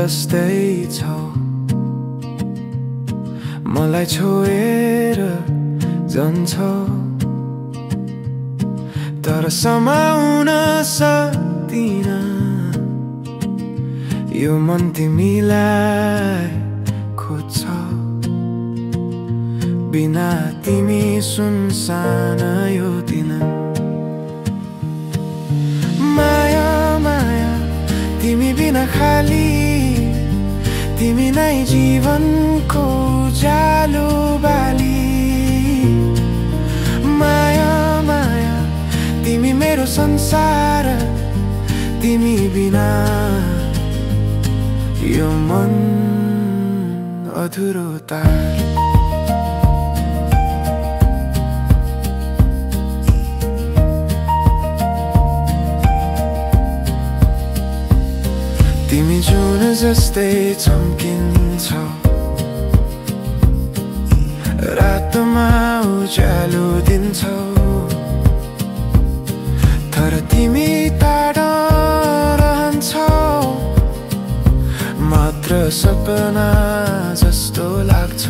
जस्तै छौ मलाई छोडेर जान्छौ तर समाउन सक्दिन यो मन तिमीलाई खोज्छ बिना तिमी सुनसान यो दिन माया माया तिमी बिना खाली तिमी नै जीवनको उज्यालो बाली माया माया तिमी मेरो संसार तिमी बिना यो मन अधुरो तार तिमी जुन जस्तै चम्किन्छौ रातमा उज्यालो दिन्छौ तर तिमी टाढा रहन्छौ मात्र सपना जस्तो लाग्छ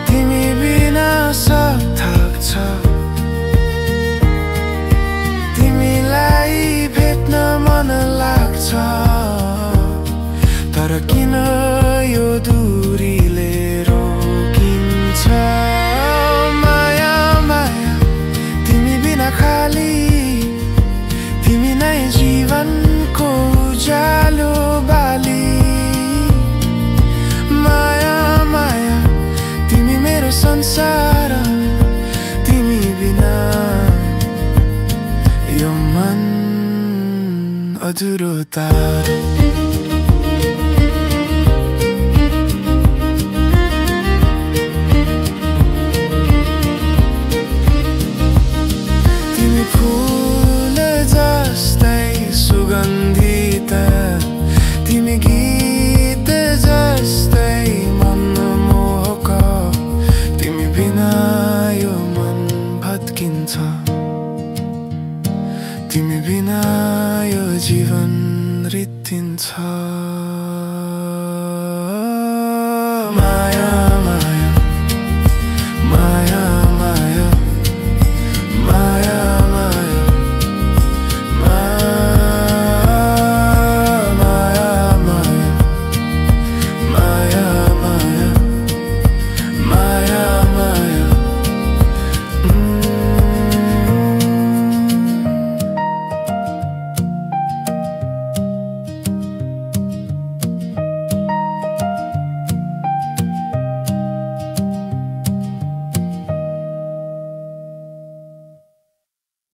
तिमी बिना सब थाक्छ तिमीलाई भेट्न मन लाग्छ तर किन यो दूरीले रोकिन्छ माया माया तिमी बिना खाली तिमी नै जीवनको उज्यालो बाली माया माया तिमी मेरो संसार तिमी बिना यो मन अधुरो तार तिमी फूल जस्तै सुगन्धित तिमी गीत जस्तै मनमोहक तिमी बिना यो मन भत्किन्छ तिमी बिना यो जीवन रित्तिन्छ